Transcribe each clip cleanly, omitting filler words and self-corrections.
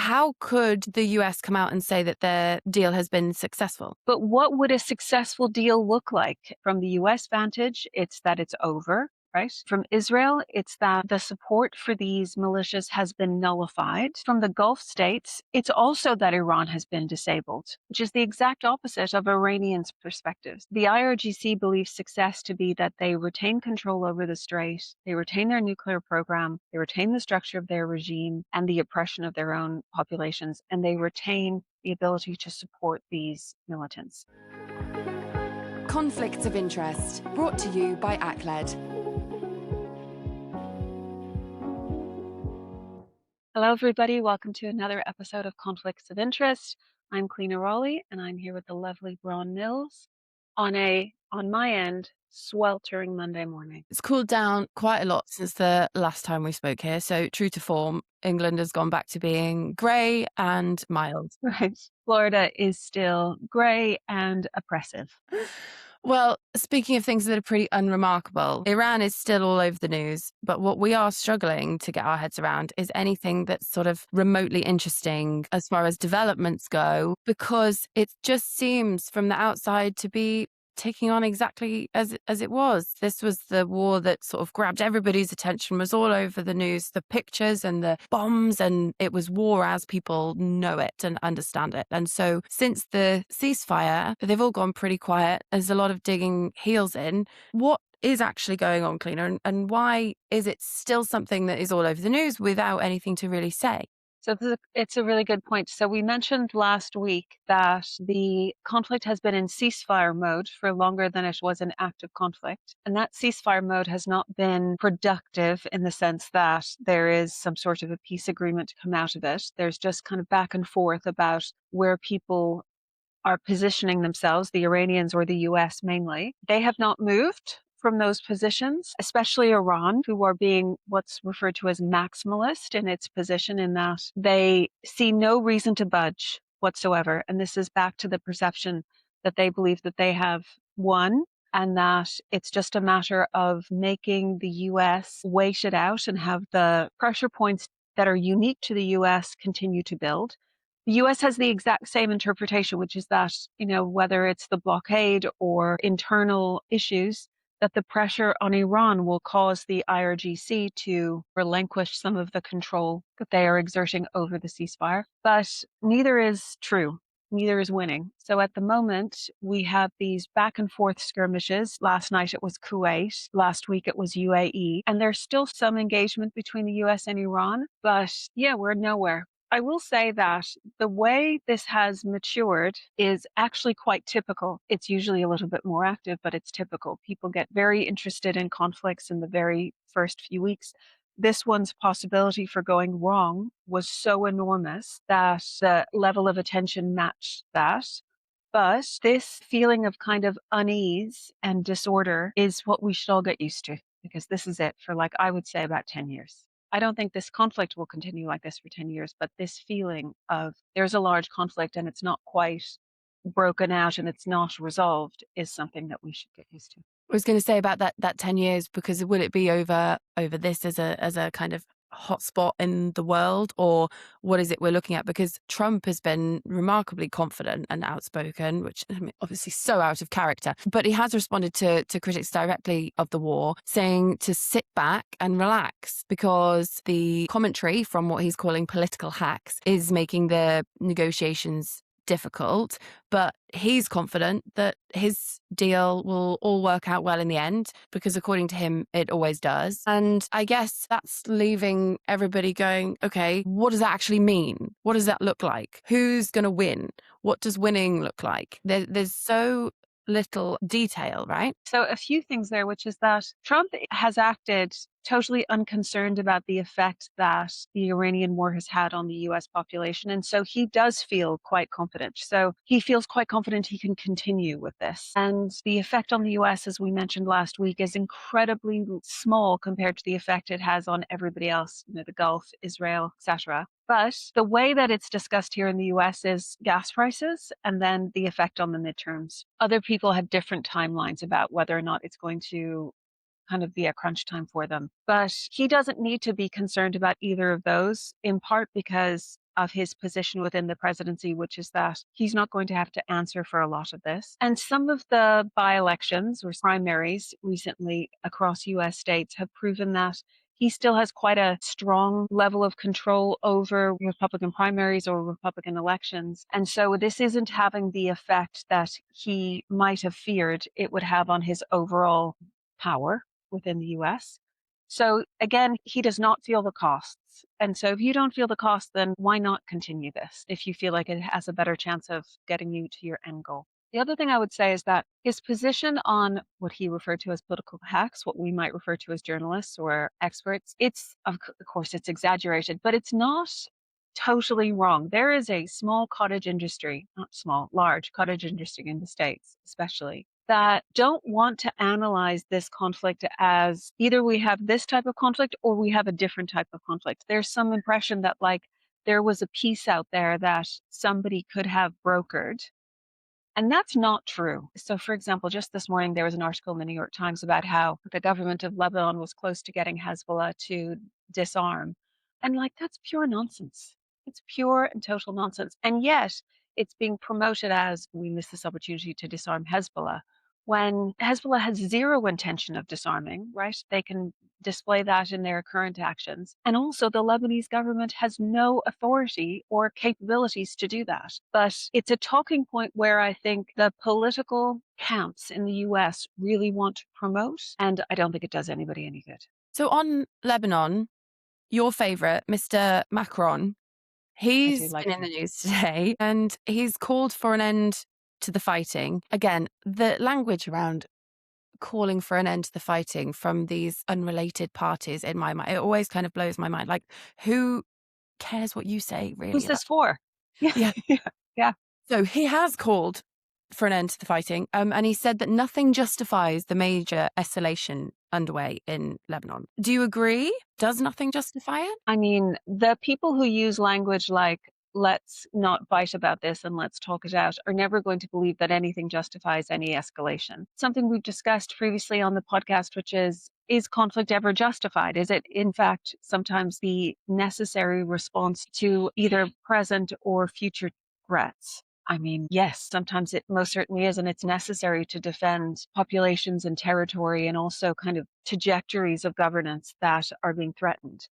how could the US come out and say that their deal has been successful? But what would a successful deal look like? From the US vantage, it's that it's over. Right? From Israel, it's that the support for these militias has been nullified. From the Gulf states, it's also that Iran has been disabled, which is the exact opposite of Iranians' perspectives. The IRGC believes success to be that they retain control over the strait, they retain their nuclear program, they retain the structure of their regime and the oppression of their own populations, and they retain the ability to support these militants. Conflicts of Interest, brought to you by ACLED. Hello, everybody. Welcome to another episode of Conflicts of Interest. I'm Clionadh Raleigh, and I'm here with the lovely Bron Mills on my end, sweltering Monday morning. It's cooled down quite a lot since the last time we spoke here. So true to form, England has gone back to being grey and mild. Right. Florida is still grey and oppressive. Well, speaking of things that are pretty unremarkable, Iran is still all over the news, but what we are struggling to get our heads around is anything that's sort of remotely interesting as far as developments go, because it just seems from the outside to be taking on exactly as it was. This was the war that sort of grabbed everybody's attention, was all over the news, the pictures and the bombs, and it was war as people know it and understand it. And so since the ceasefire, they've all gone pretty quiet. There's a lot of digging heels in. What is actually going on, Clionadh, and why is it still something that is all over the news without anything to really say? So it's a really good point. So we mentioned last week that the conflict has been in ceasefire mode for longer than it was in active conflict. And that ceasefire mode has not been productive in the sense that there is some sort of a peace agreement to come out of it. There's just kind of back and forth about where people are positioning themselves, the Iranians or the US mainly. They have not moved from those positions, especially Iran, who are being what's referred to as maximalist in its position, in that they see no reason to budge whatsoever. And this is back to the perception that they believe that they have won, and that it's just a matter of making the US wait it out and have the pressure points that are unique to the US continue to build. The US has the exact same interpretation, which is that, whether it's the blockade or internal issues, that the pressure on Iran will cause the IRGC to relinquish some of the control that they are exerting over the ceasefire. But neither is true. Neither is winning. So at the moment, we have these back and forth skirmishes. Last night it was Kuwait. Last week it was UAE. And there's still some engagement between the US and Iran. But yeah, we're nowhere. I will say that the way this has matured is actually quite typical. It's usually a little bit more active, but it's typical. People get very interested in conflicts in the very first few weeks. This one's possibility for going wrong was so enormous that the level of attention matched that. But this feeling of kind of unease and disorder is what we should all get used to, because this is it for, I would say, about 10 years. I don't think this conflict will continue like this for 10 years, but this feeling of there's a large conflict and it's not quite broken out and it's not resolved is something that we should get used to. I was going to say about that 10 years, because will it be over this as a kind of hotspot in the world, or what is it we're looking at? Because Trump has been remarkably confident and outspoken, which obviously so out of character, but he has responded to critics directly of the war, saying to sit back and relax, because the commentary from what he's calling political hacks is making the negotiations difficult, but he's confident that his deal will all work out well in the end, because according to him, it always does. And I guess that's leaving everybody going, okay, what does that actually mean? What does that look like? Who's going to win? What does winning look like? There's so little detail, right? So a few things there, which is that Trump has acted totally unconcerned about the effect that the Iranian war has had on the US population. And so he does feel quite confident. So he feels quite confident he can continue with this. And the effect on the US, as we mentioned last week, is incredibly small compared to the effect it has on everybody else, the Gulf, Israel, etc. But the way that it's discussed here in the US is gas prices and then the effect on the midterms. Other people have different timelines about whether or not it's going to kind of be a crunch time for them. But he doesn't need to be concerned about either of those, in part because of his position within the presidency, which is that he's not going to have to answer for a lot of this. And some of the by-elections or primaries recently across US states have proven that he still has quite a strong level of control over Republican primaries or Republican elections. And so this isn't having the effect that he might have feared it would have on his overall power within the US. So again, he does not feel the costs. And so if you don't feel the cost, then why not continue this if you feel like it has a better chance of getting you to your end goal? The other thing I would say is that his position on what he referred to as political hacks, what we might refer to as journalists or experts, of course, it's exaggerated, but it's not totally wrong. There is a small cottage industry, not small, large cottage industry in the States, especially, that don't want to analyze this conflict as either we have this type of conflict or we have a different type of conflict. There's some impression that like there was a peace out there that somebody could have brokered. And that's not true. So, for example, just this morning, there was an article in the New York Times about how the government of Lebanon was close to getting Hezbollah to disarm. And like, that's pure nonsense. It's pure and total nonsense. And yet, it's being promoted as we miss this opportunity to disarm Hezbollah when Hezbollah has zero intention of disarming, right? They can display that in their current actions. And also, the Lebanese government has no authority or capabilities to do that. But it's a talking point where I think the political camps in the US really want to promote, and I don't think it does anybody any good. So on Lebanon, your favourite, Mr. Macron, I do he's like been in him. the news today and he's called for an end to the fighting. Again, the language around calling for an end to the fighting from these unrelated parties in my mind, it always kind of blows my mind. Like, who cares what you say, Who's really? this for? Yeah. Yeah. Yeah. So he has called for an end to the fighting, and he said that nothing justifies the major escalation underway in Lebanon. Do you agree? Does nothing justify it? I mean, the people who use language like, let's not fight about this and let's talk it out, are never going to believe that anything justifies any escalation. Something we've discussed previously on the podcast, which is conflict ever justified? Is it, in fact, sometimes the necessary response to either present or future threats? I mean, yes, sometimes it most certainly is, and it's necessary to defend populations and territory and also kind of trajectories of governance that are being threatened.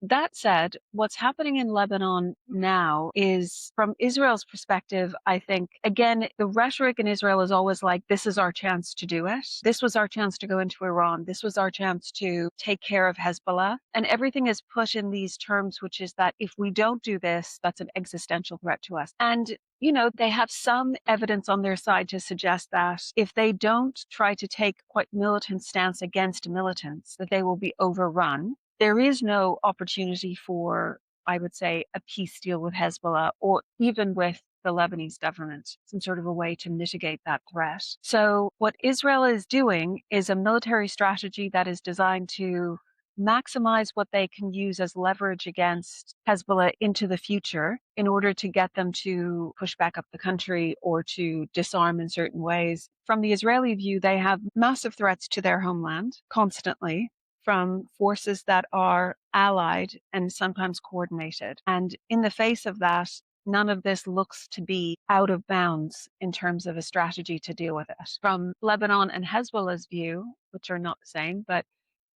That said, what's happening in Lebanon now is, from Israel's perspective, I think, again, the rhetoric in Israel is always like, this is our chance to do it. This was our chance to go into Iran. This was our chance to take care of Hezbollah. And everything is put in these terms, which is that if we don't do this, that's an existential threat to us. And they have some evidence on their side to suggest that if they don't try to take quite militant stance against militants, that they will be overrun. There is no opportunity for, I would say, a peace deal with Hezbollah or even with the Lebanese government, some sort of a way to mitigate that threat. So what Israel is doing is a military strategy that is designed to maximize what they can use as leverage against Hezbollah into the future in order to get them to push back up the country or to disarm in certain ways. From the Israeli view, they have massive threats to their homeland constantly from forces that are allied and sometimes coordinated. And in the face of that, none of this looks to be out of bounds in terms of a strategy to deal with it. From Lebanon and Hezbollah's view, which are not the same, but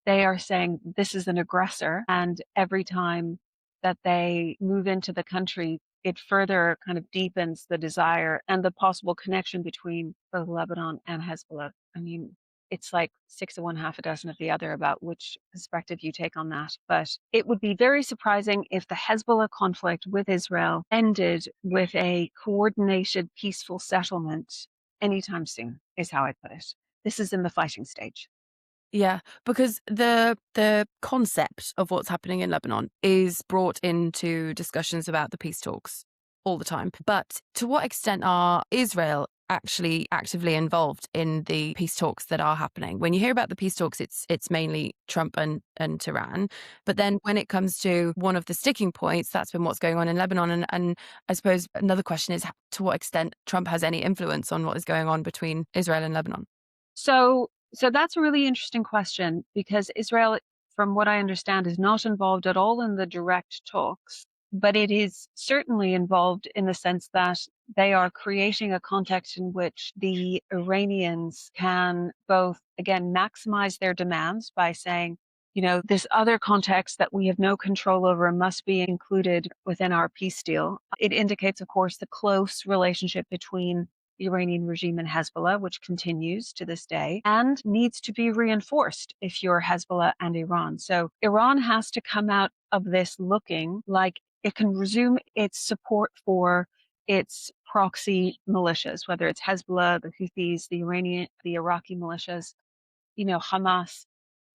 they are saying this is an aggressor. And every time that they move into the country, it further kind of deepens the desire and the possible connection between both Lebanon and Hezbollah. I mean, it's like 6 of one, half a dozen of the other about which perspective you take on that. But it would be very surprising if the Hezbollah conflict with Israel ended with a coordinated, peaceful settlement anytime soon, is how I put it. This is in the fighting stage. Yeah, because the concept of what's happening in Lebanon is brought into discussions about the peace talks all the time. But to what extent are Israel actually actively involved in the peace talks that are happening? When you hear about the peace talks, it's mainly Trump and Tehran. But then when it comes to one of the sticking points, that's been what's going on in Lebanon. And I suppose another question is to what extent Trump has any influence on what is going on between Israel and Lebanon. So that's a really interesting question because Israel, from what I understand, is not involved at all in the direct talks. but it is certainly involved in the sense that they are creating a context in which the Iranians can both, again, maximize their demands by saying, this other context that we have no control over must be included within our peace deal. It indicates, of course, the close relationship between the Iranian regime and Hezbollah, which continues to this day and needs to be reinforced if you're Hezbollah and Iran. So Iran has to come out of this looking like it can resume its support for its proxy militias, whether it's Hezbollah, the Houthis, the Iraqi militias, Hamas.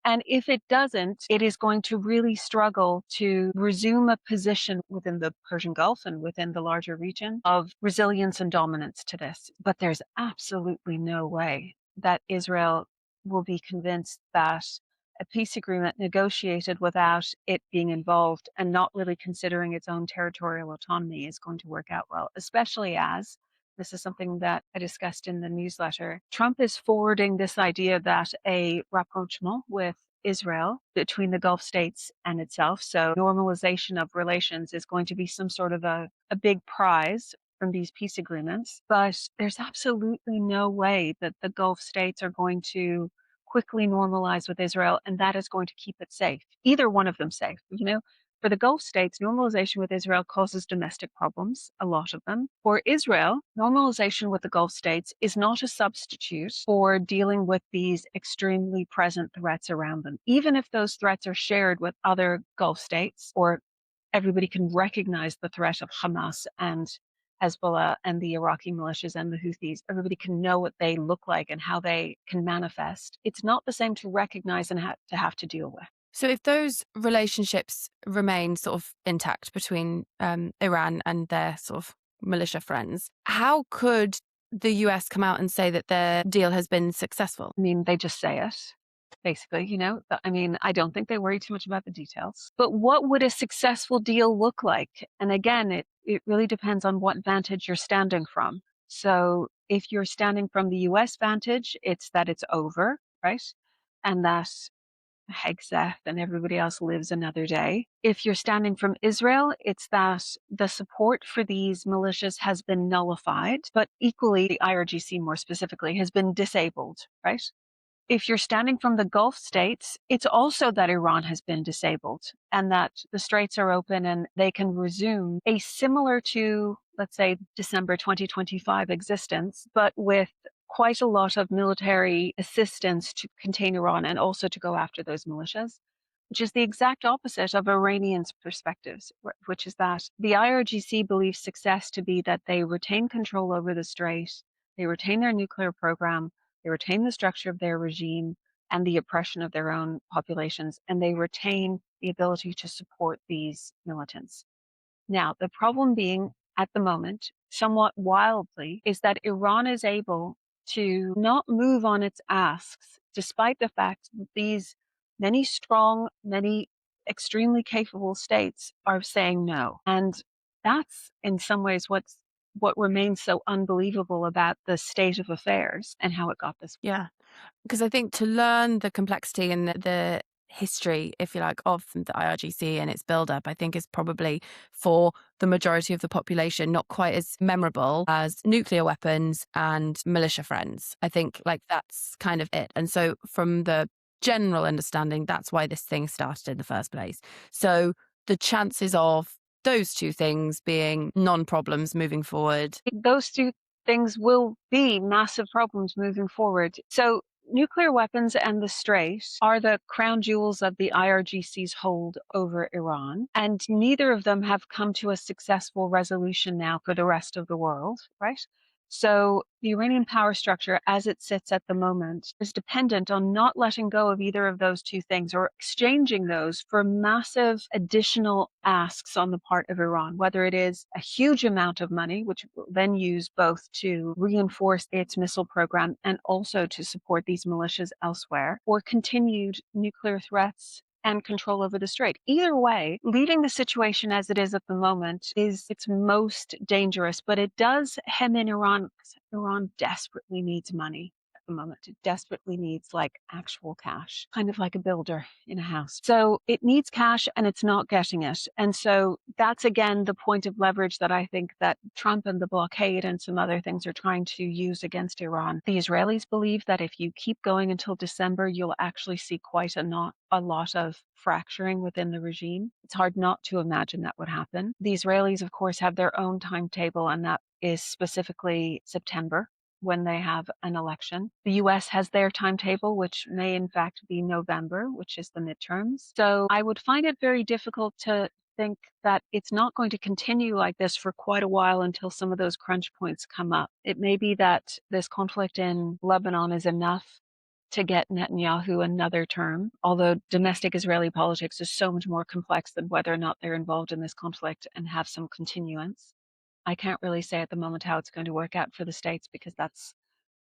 And if it doesn't, it is going to really struggle to resume a position within the Persian Gulf and within the larger region of resilience and dominance to this. But there's absolutely no way that Israel will be convinced that a peace agreement negotiated without it being involved and not really considering its own territorial autonomy is going to work out well, especially as this is something that I discussed in the newsletter. Trump is forwarding this idea that a rapprochement with Israel between the Gulf states and itself, so normalization of relations, is going to be some sort of a big prize from these peace agreements. But there's absolutely no way that the Gulf states are going to quickly normalize with Israel, and that is going to keep it safe. Either one of them safe. For the Gulf states, normalization with Israel causes domestic problems, a lot of them. For Israel, normalization with the Gulf states is not a substitute for dealing with these extremely present threats around them. Even if those threats are shared with other Gulf states, or everybody can recognize the threat of Hamas and Hezbollah and the Iraqi militias and the Houthis, everybody can know what they look like and how they can manifest. It's not the same to recognize and to have to deal with. So if those relationships remain sort of intact between Iran and their sort of militia friends, how could the US come out and say that their deal has been successful? I mean, they just say it, basically, I don't think they worry too much about the details. But what would a successful deal look like? And again, it really depends on what vantage you're standing from. So if you're standing from the US vantage, it's that it's over, right? And that Hegseth and everybody else lives another day. If you're standing from Israel, it's that the support for these militias has been nullified, but equally, the IRGC more specifically, has been disabled, right? If you're standing from the Gulf states, it's also that Iran has been disabled and that the straits are open and they can resume a similar to, let's say, December 2025 existence, but with quite a lot of military assistance to contain Iran and also to go after those militias, which is the exact opposite of Iranians' perspectives, which is that the IRGC believes success to be that they retain control over the strait, they retain their nuclear program, they retain the structure of their regime and the oppression of their own populations, and they retain the ability to support these militants. Now, the problem being at the moment, somewhat wildly, is that Iran is able to not move on its asks, despite the fact that these many strong, many extremely capable states are saying no. And that's in some ways what remains so unbelievable about the state of affairs and how it got this way. Yeah, because I think to learn the complexity and the history, if you like, of the IRGC and its build-up, I think is probably for the majority of the population not quite as memorable as nuclear weapons and militia friends. I think that's kind of it. And so from the general understanding, that's why this thing started in the first place. So the chances of those two things being non-problems moving forward. Those two things will be massive problems moving forward. So nuclear weapons and the Strait are the crown jewels of the IRGC's hold over Iran, and neither of them have come to a successful resolution now for the rest of the world, right? So the Iranian power structure as it sits at the moment is dependent on not letting go of either of those two things or exchanging those for massive additional asks on the part of Iran, whether it is a huge amount of money, which will then use both to reinforce its missile program and also to support these militias elsewhere, or continued nuclear threats and control over the strait. Either way, leaving the situation as it is at the moment is its most dangerous, but it does hem in Iran because Iran desperately needs money. the moment. It desperately needs like actual cash, kind of like a builder in a house. So it needs cash and it's not getting it. And so that's again the point of leverage that I think that Trump and the blockade and some other things are trying to use against Iran. The Israelis believe that if you keep going until December, you'll actually see quite a lot of fracturing within the regime. It's hard not to imagine that would happen. The Israelis, of course, have their own timetable, and that is specifically September when they have an election. The US has their timetable, which may in fact be November, which is the midterms. So I would find it very difficult to think that it's not going to continue like this for quite a while until some of those crunch points come up. It may be that this conflict in Lebanon is enough to get Netanyahu another term, although domestic Israeli politics is so much more complex than whether or not they're involved in this conflict and have some continuance. I can't really say at the moment how it's going to work out for the States because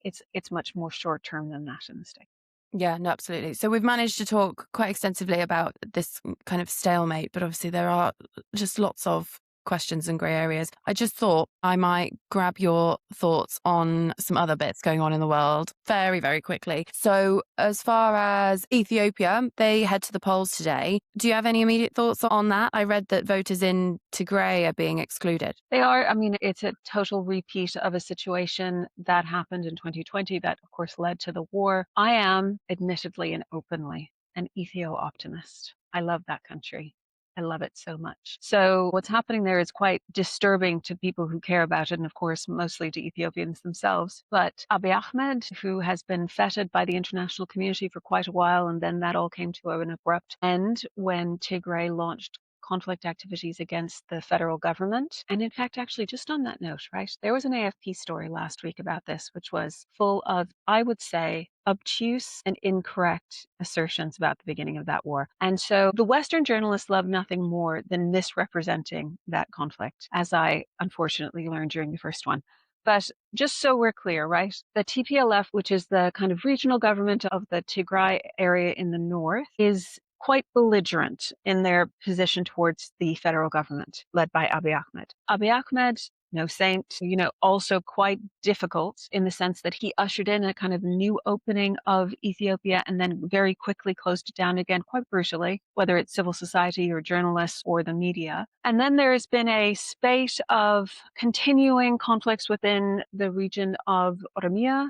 it's much more short term than that in the States. Yeah, no, absolutely. So we've managed to talk quite extensively about this kind of stalemate, but obviously there are just lots of questions and grey areas. I just thought I might grab your thoughts on some other bits going on in the world very, very quickly. So as far as Ethiopia, they head to the polls today. Do you have any immediate thoughts on that? I read that voters in Tigray are being excluded. They are. I mean, it's a total repeat of a situation that happened in 2020 that, of course, led to the war. I am, admittedly and openly, an Ethio optimist. I love that country. I love it so much. So what's happening there is quite disturbing to people who care about it, and of course, mostly to Ethiopians themselves. But Abiy Ahmed, who has been feted by the international community for quite a while, and then that all came to an abrupt end when Tigray launched conflict activities against the federal government. And in fact, actually, just on that note, right, there was an AFP story last week about this, which was full of, I would say, obtuse and incorrect assertions about the beginning of that war. And so the Western journalists love nothing more than misrepresenting that conflict, as I unfortunately learned during the first one. But just so we're clear, right, the TPLF, which is the kind of regional government of the Tigray area in the north, is quite belligerent in their position towards the federal government led by Abiy Ahmed. Abiy Ahmed, no saint, also quite difficult in the sense that he ushered in a kind of new opening of Ethiopia and then very quickly closed it down again quite brutally, whether it's civil society or journalists or the media. And then there has been a spate of continuing conflicts within the region of Oromia,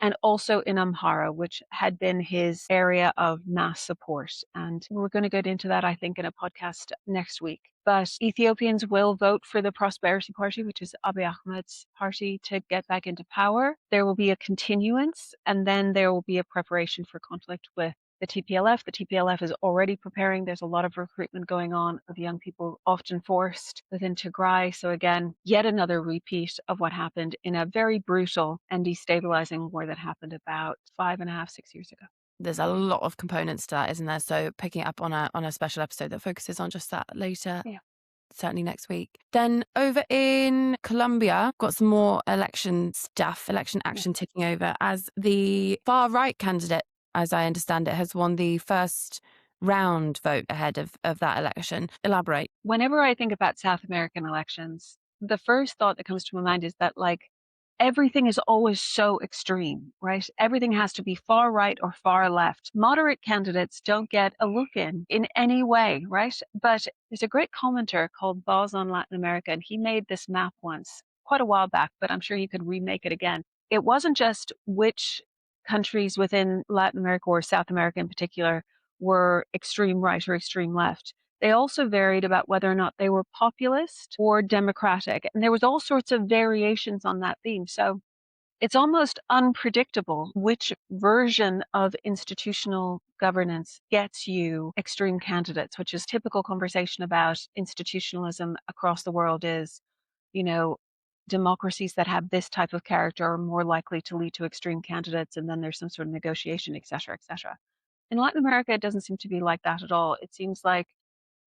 and also in Amhara, which had been his area of mass support. And we're going to get into that, I think, in a podcast next week. But Ethiopians will vote for the Prosperity Party, which is Abiy Ahmed's party, to get back into power. There will be a continuance, and then there will be a preparation for conflict with the TPLF. The TPLF is already preparing. There's a lot of recruitment going on of young people, often forced within Tigray. So again, yet another repeat of what happened in a very brutal and destabilizing war that happened about 5.5, 6 years ago. There's a lot of components to that, isn't there? So picking it up on a special episode that focuses on just that later. Yeah. Certainly next week. Then over in Colombia, got some more election stuff, election action ticking over as the far right candidate, as I understand it, has won the first round vote ahead of that election. Elaborate. Whenever I think about South American elections, the first thought that comes to my mind is that everything is always so extreme, right? Everything has to be far right or far left. Moderate candidates don't get a look in any way, right? But there's a great commenter called Boz on Latin America, and he made this map once, quite a while back, but I'm sure he could remake it again. It wasn't just which countries within Latin America or South America in particular were extreme right or extreme left. They also varied about whether or not they were populist or democratic. And there was all sorts of variations on that theme. So it's almost unpredictable which version of institutional governance gets you extreme candidates, which is typical conversation about institutionalism across the world is, democracies that have this type of character are more likely to lead to extreme candidates. And then there's some sort of negotiation, et cetera, et cetera. In Latin America, it doesn't seem to be like that at all. It seems like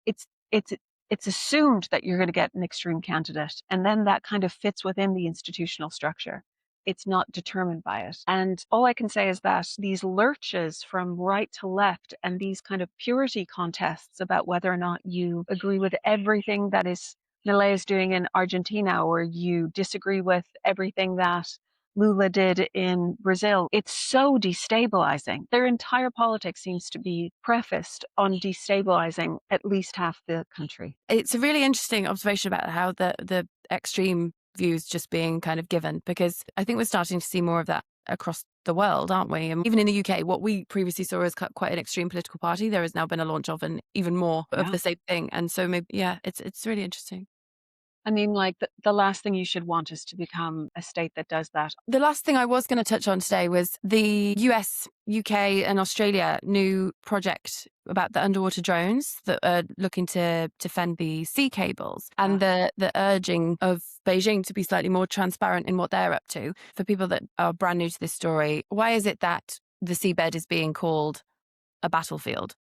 it's it's it's assumed that you're going to get an extreme candidate, and then that kind of fits within the institutional structure. It's not determined by it. And all I can say is that these lurches from right to left and these kind of purity contests about whether or not you agree with everything that is Milei is doing in Argentina, or you disagree with everything that Lula did in Brazil. It's so destabilizing. Their entire politics seems to be prefaced on destabilizing at least half the country. It's a really interesting observation about how the extreme views just being kind of given, because I think we're starting to see more of that across the world, aren't we? And even in the UK, what we previously saw as quite an extreme political party, there has now been a launch of an even more of the same thing. And so maybe, yeah, it's really interesting. I mean, like the last thing you should want is to become a state that does that. The last thing I was going to touch on today was the US, UK, and Australia new project about the underwater drones that are looking to defend the sea cables, and the urging of Beijing to be slightly more transparent in what they're up to. For people that are brand new to this story, why is it that the seabed is being called a battlefield?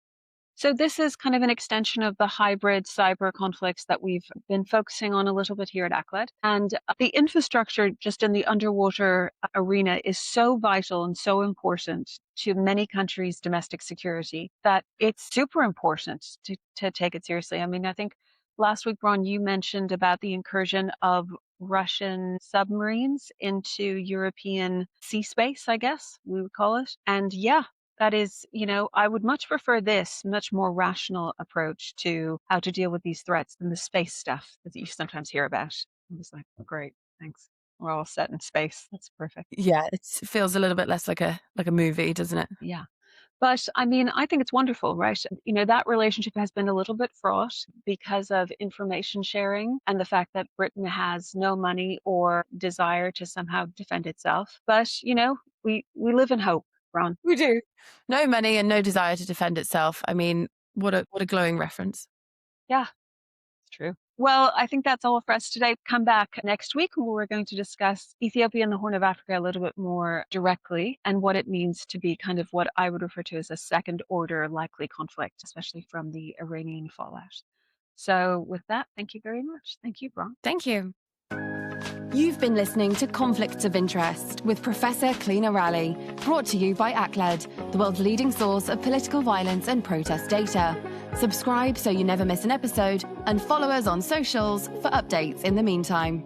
So this is kind of an extension of the hybrid cyber conflicts that we've been focusing on a little bit here at ACLED. And the infrastructure just in the underwater arena is so vital and so important to many countries' domestic security that it's super important to take it seriously. I mean, I think last week, Bron, you mentioned about the incursion of Russian submarines into European sea space, I guess we would call it. And yeah, that is, I would much prefer this much more rational approach to how to deal with these threats than the space stuff that you sometimes hear about. I was like, oh, great, thanks. We're all set in space. That's perfect. Yeah, it feels a little bit less like a movie, doesn't it? Yeah. But I mean, I think it's wonderful, right? That relationship has been a little bit fraught because of information sharing and the fact that Britain has no money or desire to somehow defend itself. But, we live in hope, Ron. We do. No money and no desire to defend itself. I mean, what a glowing reference. Yeah, it's true. Well, I think that's all for us today. Come back next week when we're going to discuss Ethiopia and the Horn of Africa a little bit more directly and what it means to be kind of what I would refer to as a second order likely conflict, especially from the Iranian fallout. So with that, thank you very much. Thank you, Bron. Thank you. You've been listening to Conflicts of Interest with Professor Clionadh Raleigh, brought to you by ACLED, the world's leading source of political violence and protest data. Subscribe so you never miss an episode, and follow us on socials for updates in the meantime.